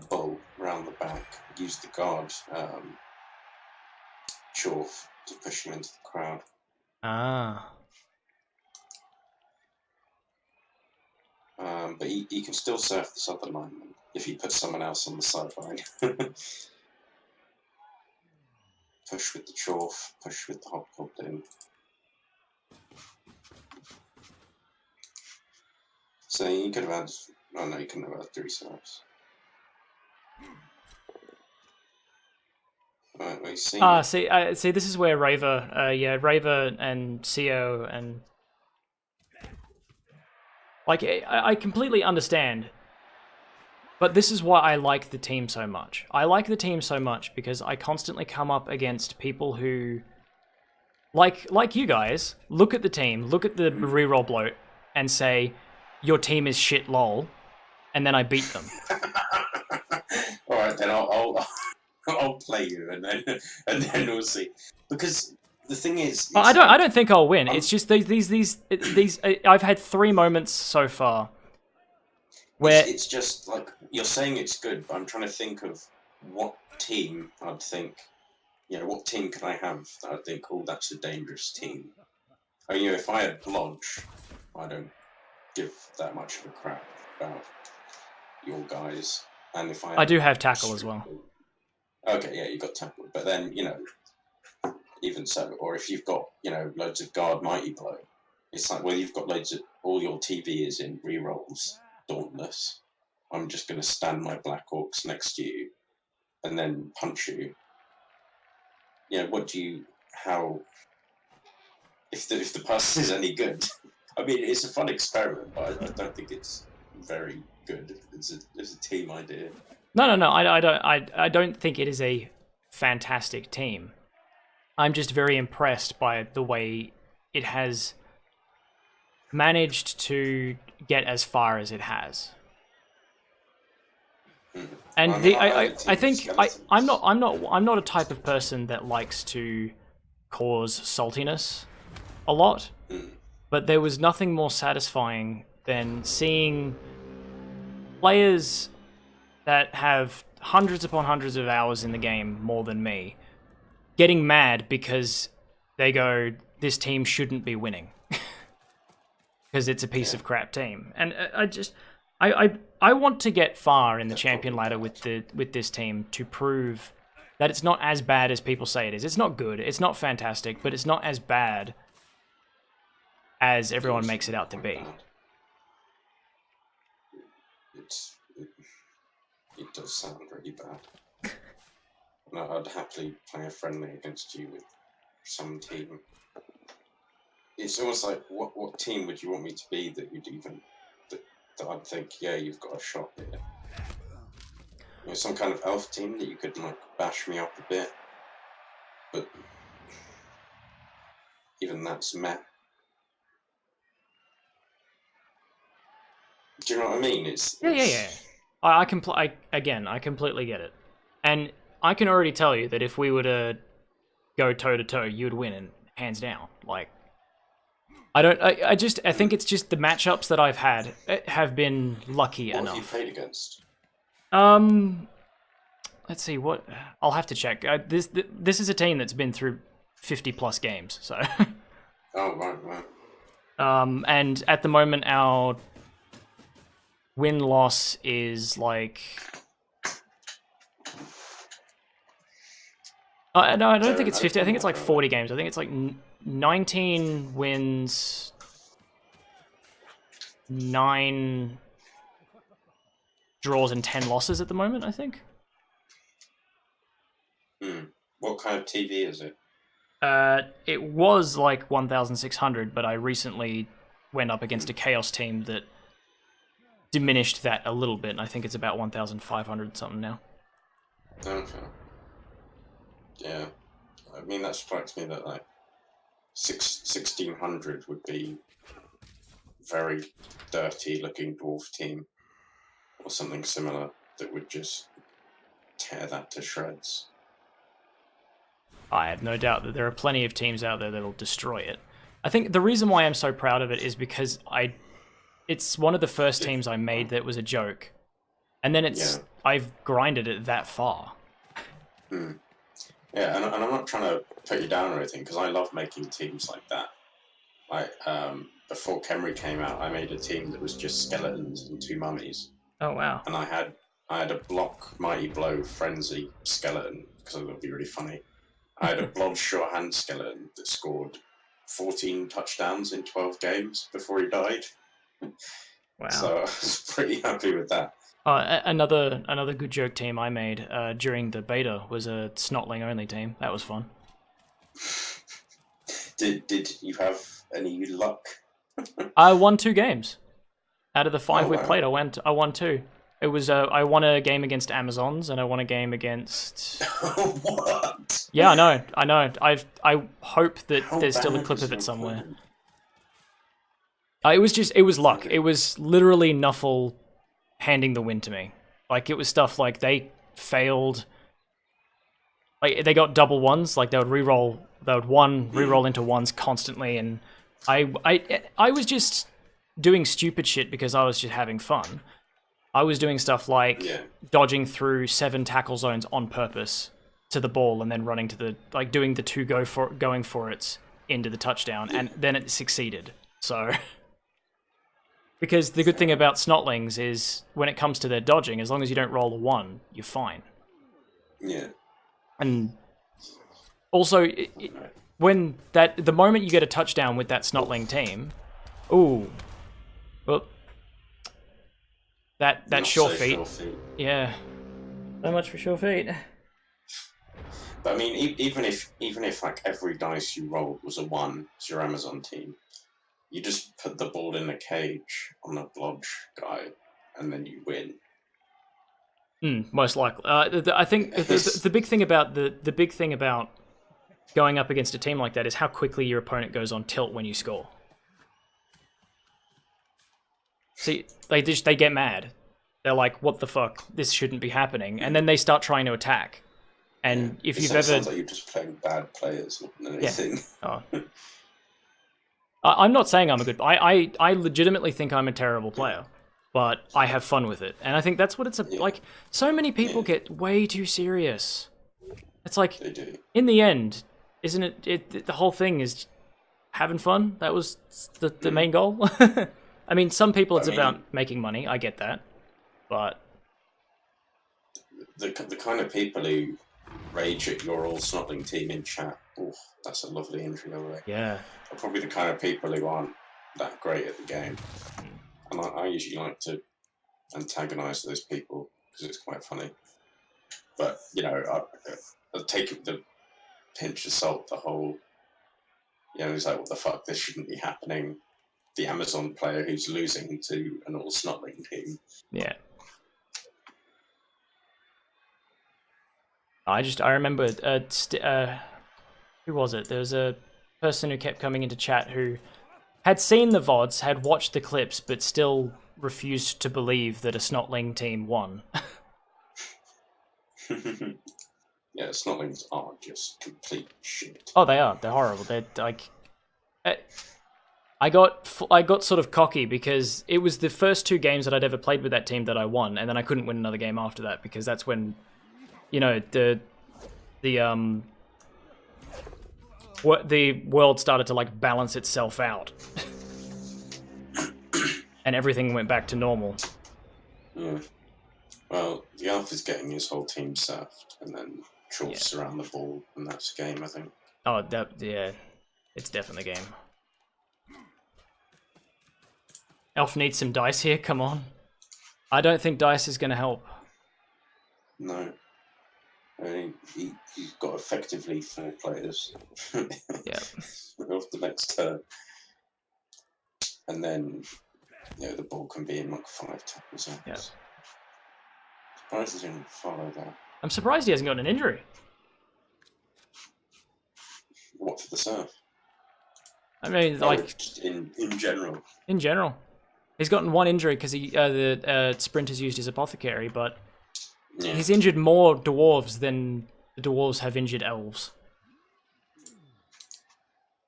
bull round the back, used the guard Dwarf to push him into the crowd. Ah. But he can still surf this other lineman if he puts someone else on the sideline. Push with the Dwarf, push with the Hobgoblin. So you could have had... Oh no, you couldn't have had 3 surfs. Right, well, see, this is where Raver and CO and... Like, I completely understand. But this is why I like the team so much. I like the team so much because I constantly come up against people who... Like you guys, look at the team, look at the reroll bloat, and say, your team is shit lol, and then I beat them. Alright, then I'll play you, and then we'll see. Because the thing is, I don't think I'll win. It's just these. I've had 3 moments so far where it's just like you're saying it's good, but I'm trying to think of what team I'd think. You know, what team can I have that I'd think, oh, that's a dangerous team. I mean, if I had Blodge, I don't give that much of a crap about your guys. And if I do have tackle as well. Okay, yeah, you've got tackle, but then even so, or if you've got loads of guard mighty blow, it's like, well, you've got loads of all your TV is in rerolls, dauntless. I'm just going to stand my Black Orcs next to you, and then punch you. If the person is any good? I mean, it's a fun experiment, but I don't think it's very good as a team idea. No. I don't think it is a fantastic team. I'm just very impressed by the way it has managed to get as far as it has. And I think I'm not a type of person that likes to cause saltiness a lot, but there was nothing more satisfying than seeing players that have hundreds upon hundreds of hours in the game more than me getting mad because they go, this team shouldn't be winning because it's a piece of crap team. And I want to get far in the champion ladder with this team to prove that it's not as bad as people say it is. It's not good, it's not fantastic, but it's not as bad as everyone makes it out to be. It does sound really bad. No, I'd happily play a friendly against you with some team. It's almost like, what team would you want me to be that you'd even... that I'd think, yeah, you've got a shot here. Some kind of elf team that you could bash me up a bit, but even that's meh. Do you know what I mean? Yeah. I completely get it, and I can already tell you that if we were to go toe to toe, you'd win, and hands down. Like, I think it's just the matchups that I've had have been lucky enough. What have you played against? Let's see, I'll have to check. This is a team that's been through 50+ games, so. Oh, right. And at the moment, our win-loss is like... no, I don't think it's 50. I think it's like 40 games. I think it's like 19 wins, 9 draws, and 10 losses at the moment, I think. What kind of TV is it? It was like 1,600, but I recently went up against a Chaos team that diminished that a little bit, and I think it's about 1,500 something now. Okay. Yeah. I mean, that strikes me that 1,600 would be very dirty-looking dwarf team, or something similar that would just tear that to shreds. I have no doubt that there are plenty of teams out there that'll destroy it. I think the reason why I'm so proud of it is because it's one of the first teams I made that was a joke, and then I've grinded it that far. Yeah, and I'm not trying to put you down or anything, because I love making teams like that. Like before Khemri came out, I made a team that was just skeletons and 2 mummies, Oh wow. and I had a block mighty blow frenzy skeleton because it would be really funny. I had a blood short hand skeleton that scored 14 touchdowns in 12 games before he died. Wow. So I was pretty happy with that. Another good joke team I made during the beta was a Snotling only team. That was fun. Did you have any luck? I won 2 games. Out of the 5 Oh, we wow. played, I won 2. It was I won a game against Amazons and I won a game against. What? Yeah, I know. I hope that How there's still a bad clip was of it your somewhere. opponent? It was luck. It was literally Nuffle handing the win to me. Like, it was stuff like they failed. Like, they got double ones. Like, they would reroll into ones constantly, and I was just doing stupid shit because I was just having fun. I was doing stuff like dodging through 7 tackle zones on purpose to the ball and then running to the, like, doing the 2 going for it's into the touchdown, and then it succeeded. So, because the good thing about Snotlings is when it comes to their dodging, as long as you don't roll a 1, you're fine. Yeah. And also, when the moment you get a touchdown with that Snotling team, ooh, well, that Not sure so feet, sure feet. yeah. So much for sure feet. But I mean, even if like every dice you rolled was a 1 to your Amazon team, you just put the ball in a cage on a blodge guy, and then you win. Most likely. I think the big thing about the big thing about going up against a team like that is how quickly your opponent goes on tilt when you score. See, they get mad. They're like, "What the fuck? This shouldn't be happening," and then they start trying to attack. And if you've ever, sounds like you're just playing bad players more than anything. Oh. I'm not saying I'm a good. I legitimately think I'm a terrible player, but I have fun with it, and I think that's what it's like. So many people get way too serious. It's like, They do. in the end, isn't it? The whole thing is having fun. That was the main goal. I mean, some people it's about making money. I get that, but the kind of people who rage at your all Snotling team in chat. Oh, that's a lovely injury away. yeah. Are probably the kind of people who aren't that great at the game. And I usually like to antagonise those people because it's quite funny. But, you know, I take it with a pinch of salt, the whole, you know, it's like, what the fuck, this shouldn't be happening. The Amazon player who's losing to an all Snotling team. Yeah. I remember, who was it? There was a person who kept coming into chat who had seen the VODs, had watched the clips, but still refused to believe that a Snotling team won. Yeah, Snotlings are just complete shit. Oh, they are. They're horrible. They're like... I got sort of cocky because it was the first 2 games that I'd ever played with that team that I won, and then I couldn't win another game after that because that's when, you know, the world started to like balance itself out, and everything went back to normal. Yeah. Well, the Elf is getting his whole team surfed, and then Troll's around the ball, and that's the game, I think. Oh, yeah, it's definitely game. Elf needs some dice here. Come on. I don't think dice is going to help. No. I mean, he's got effectively 4 players. Yeah. Off the next turn. And then, you know, the ball can be in like 5 tackles. Yeah. Surprised he didn't follow that. I'm surprised he hasn't got an injury. What, for the surf? I mean, like... Just in general. In general. He's gotten 1 injury because the sprinters used his apothecary, but he's injured more dwarves than the dwarves have injured elves.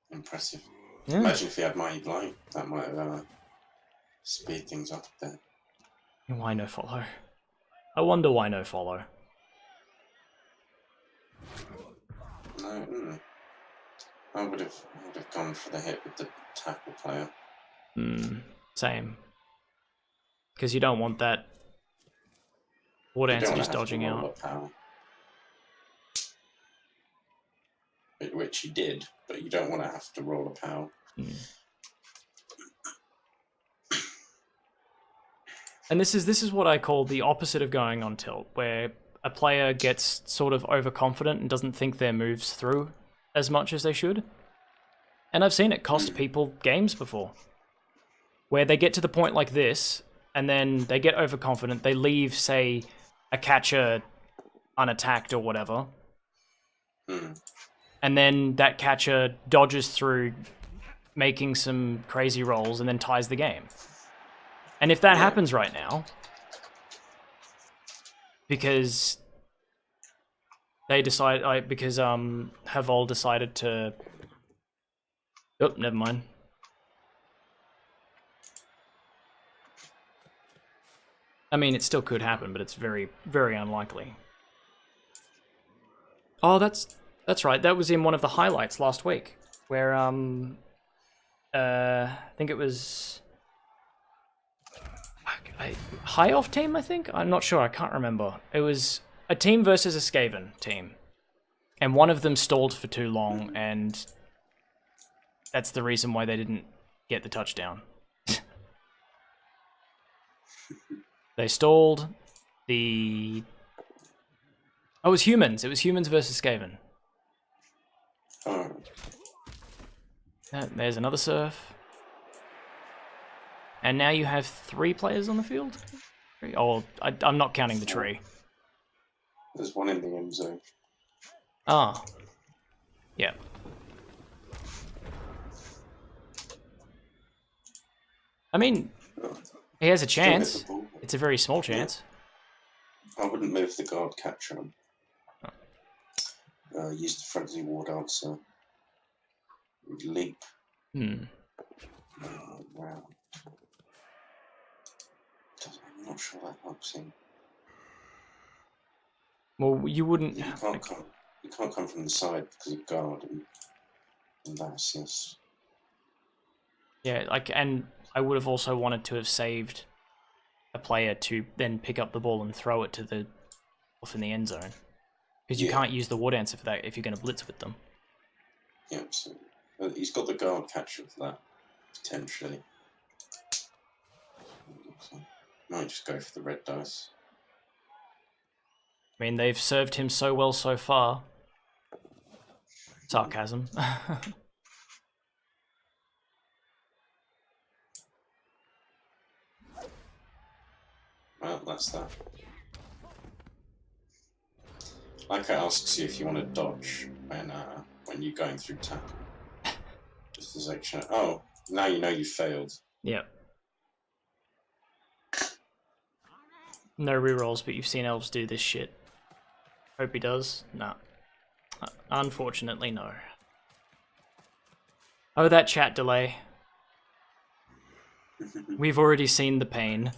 Impressive. Yeah. Imagine if he had Mighty Blight. That might have speed things up a bit. Why no follow? I wonder why no follow. No, I would have gone for the hit with the tackle player. Same. Because you don't want that War Dancer just dodging out. Which he did, but you don't want to have to roll a power. And this is what I call the opposite of going on tilt, where a player gets sort of overconfident and doesn't think their moves through as much as they should. And I've seen it cost people games before, where they get to the point like this, and then they get overconfident, they leave, say, a catcher unattacked or whatever, and then that catcher dodges through, making some crazy rolls, and then ties the game. And if that happens right now, because they decide, because Havol decided to, oh, never mind. I mean, it still could happen, but it's very, very unlikely. Oh, that's right. That was in one of the highlights last week, where I think it was High Off team, I think? I'm not sure, I can't remember. It was a team versus a Skaven team. And one of them stalled for too long, and that's the reason why they didn't get the touchdown. They stalled the... Oh, it was humans. It was humans versus Skaven. There's another surf. And now you have 3 players on the field? Oh, I'm not counting the tree. There's one in the end zone. Ah. Yeah. I mean, he has a chance. It's a very small chance. I wouldn't move the guard catcher on. Use the friendly war dancer. Leap. Round. I'm not sure that helps him. Well, you wouldn't. You can't come from the side because of guard and that's yes. Yeah, and I would have also wanted to have saved a player to then pick up the ball and throw it to the off in the end zone, because you can't use the War Dancer for that if you're going to blitz with them. Yeah, so he's got the guard catcher for that potentially. Might just go for the red dice. I mean, they've served him so well so far. Sarcasm. Well, that's that. Like it asks you if you want to dodge when you're going through tackle. Just as action. Oh, now you know you failed. Yep. No rerolls, but you've seen Elves do this shit. Hope he does. No. Unfortunately, no. Oh, that chat delay. We've already seen the pain.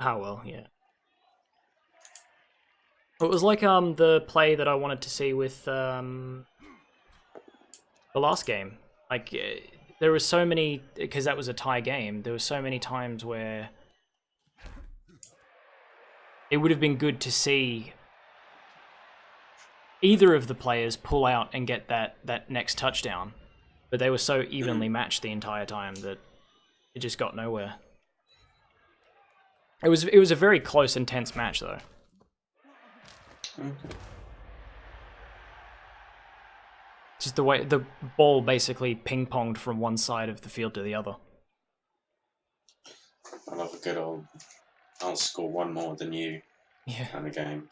Oh well, yeah. It was like the play that I wanted to see with the last game. Like there were so many, because that was a tie game. There were so many times where it would have been good to see either of the players pull out and get that next touchdown, but they were so evenly matched the entire time that it just got nowhere. It was a very close, intense match, though. Okay. Just the way the ball basically ping-ponged from one side of the field to the other. I love a good old, I'll score one more than you kind of game.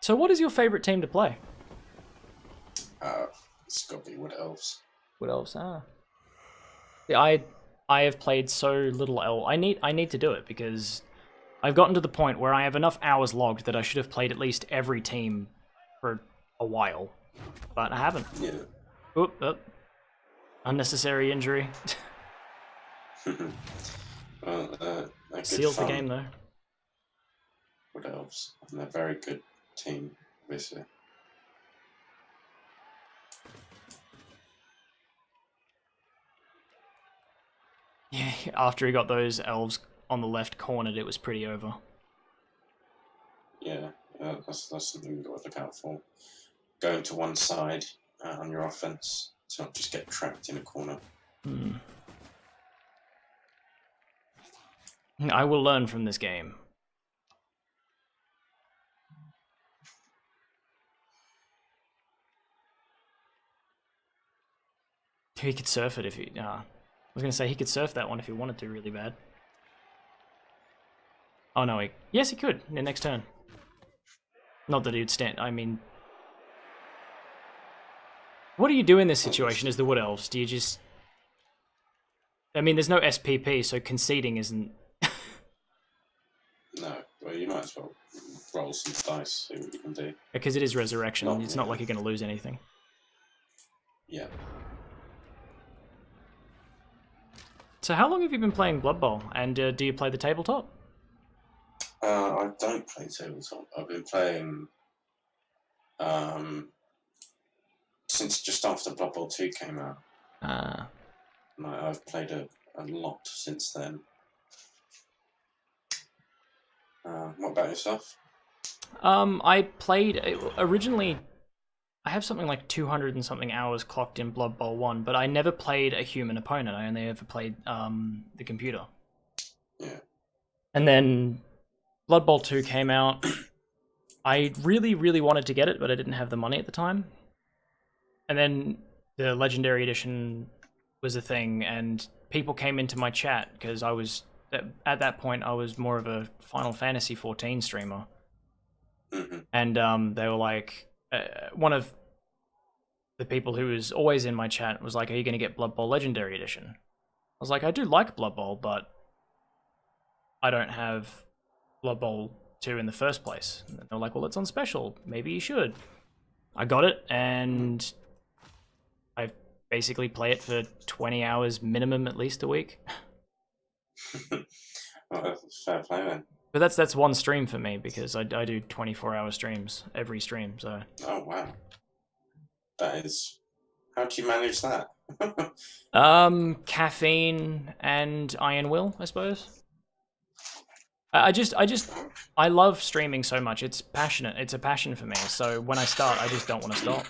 So what is your favourite team to play? It's got to be Wood Elves. Wood Elves, Yeah, I have played so little Elf. I need to do it, because I've gotten to the point where I have enough hours logged that I should have played at least every team for a while, but I haven't. Yeah. Oop. Unnecessary injury. Well, Seals the game, though. Wood Elves, and they're very good team, obviously. Yeah, after he got those elves on the left cornered, it was pretty over. Yeah, that's something you've got to look out for. Going to one side on your offense to not just get trapped in a corner. I will learn from this game. He could surf it if he... I was going to say he could surf that one if he wanted to really bad. Oh no, yes he could, in the next turn. Not that he would stand, I mean... What do you do in this situation as the Wood Elves? Do you just... I mean, there's no SPP, so conceding isn't... No, well, you might as well roll some dice, see what you can do. Because it is Resurrection, it's not like you're going to lose anything. Yeah. So how long have you been playing Blood Bowl, and do you play the tabletop? I don't play tabletop. I've been playing since just after Blood Bowl 2 came out. I've played a lot since then. What about yourself? I played originally. I have something like 200 and something hours clocked in Blood Bowl 1, but I never played a human opponent. I only ever played the computer. Yeah. And then Blood Bowl 2 came out. I really, really wanted to get it, but I didn't have the money at the time. And then the Legendary Edition was a thing, and people came into my chat, because I was, at that point, I was more of a Final Fantasy 14 streamer. Mm-hmm. And they were like, one of the people who was always in my chat was like, are you going to get Blood Bowl Legendary Edition? I was like, I do like Blood Bowl, but I don't have Blood Bowl 2 in the first place. And they were like, well, it's on special. Maybe you should. I got it, and I basically play it for 20 hours minimum at least a week. Well, that's fair play then. But that's one stream for me, because I do 24-hour streams every stream. So. Oh wow, that is. How do you manage that? Caffeine and iron will, I suppose. I love streaming so much. It's passionate. It's a passion for me. So when I start, I just don't want to stop.